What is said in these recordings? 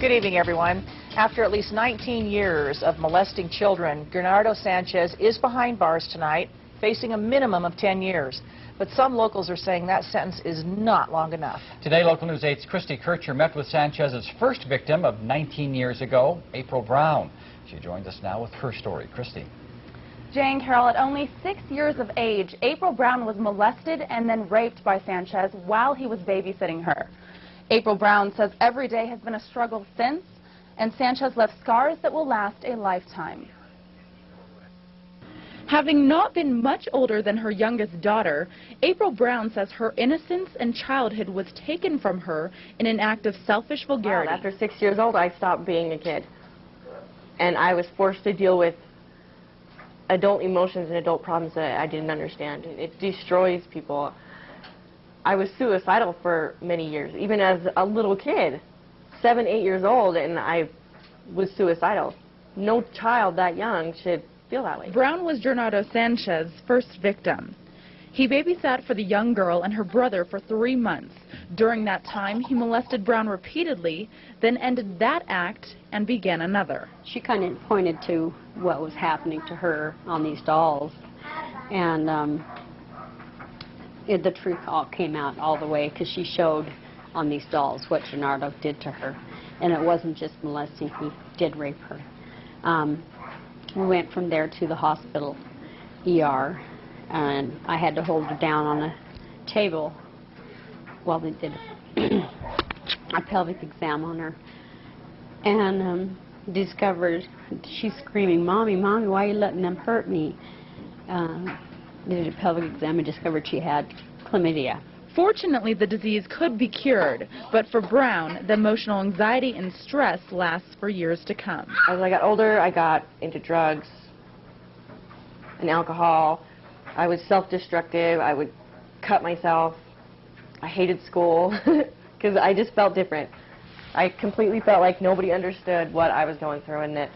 Good evening, everyone. After at least 19 years of molesting children, Bernardo Sanchez is behind bars tonight, facing a minimum of 10 years. But some locals are saying that sentence is not long enough. Today, Local News 8's Christy Kircher met with Sanchez's first victim of 19 years ago, April Brown. She joins us now with her story. Christy. Jane, Carol, at only 6 years of age, April Brown was molested and then raped by Sanchez while he was babysitting her. April Brown says every day has been a struggle since, and Sanchez left scars that will last a lifetime. Having not been much older than her youngest daughter, April Brown says her innocence and childhood was taken from her in an act of selfish vulgarity. Wow, after 6 years old, I stopped being a kid, and I was forced to deal with adult emotions and adult problems that I didn't understand. It destroys people. I was suicidal for many years, even as a little kid, 7, 8 years old, and I was suicidal. No child that young should feel that way. Brown was Bernardo Sanchez's first victim. He babysat for the young girl and her brother for 3 months. During that time, he molested Brown repeatedly, then ended that act and began another. She kind of pointed to what was happening to her on these dolls, and the truth all came out all the way, because she showed on these dolls what Bernardo did to her. And it wasn't just molesting, he did rape her. We went from there to the hospital ER, and I had to hold her down on a table while they did a pelvic exam on her. And discovered, she's screaming, "Mommy, Mommy, why are you letting them hurt me?" They did a pelvic exam and discovered she had chlamydia. Fortunately, the disease could be cured, but for Brown, the emotional anxiety and stress lasts for years to come. As I got older, I got into drugs and alcohol. I was self-destructive. I would cut myself. I hated school because I just felt different. I completely felt like nobody understood what I was going through and that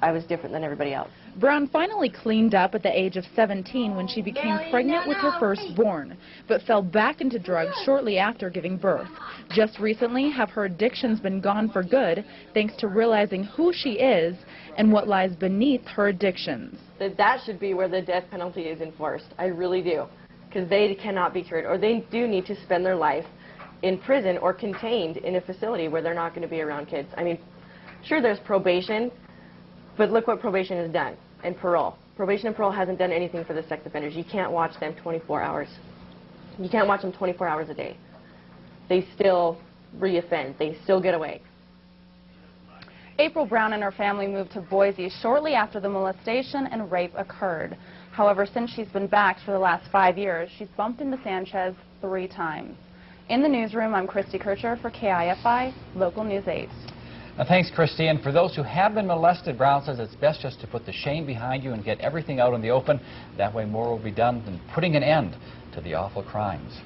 I was different than everybody else. Brown finally cleaned up at the age of 17 when she became pregnant with her firstborn, but fell back into drugs shortly after giving birth. Just recently, have her addictions been gone for good, thanks to realizing who she is and what lies beneath her addictions. That should be where the death penalty is enforced. I really do, because they cannot be cured, or they do need to spend their life in prison or contained in a facility where they're not going to be around kids. I mean, sure, there's probation, but look what probation has done, and parole. Probation and parole hasn't done anything for the sex offenders. You can't watch them 24 hours. You can't watch them 24 hours a day. They still reoffend. They still get away. April Brown and her family moved to Boise shortly after the molestation and rape occurred. However, since she's been back for the last 5 years, she's bumped into Sanchez 3 times. In the newsroom, I'm Christy Kircher for KIFI, Local News 8. Thanks, Christy. And for those who have been molested, Brown says it's best just to put the shame behind you and get everything out in the open. That way more will be done than putting an end to the awful crimes.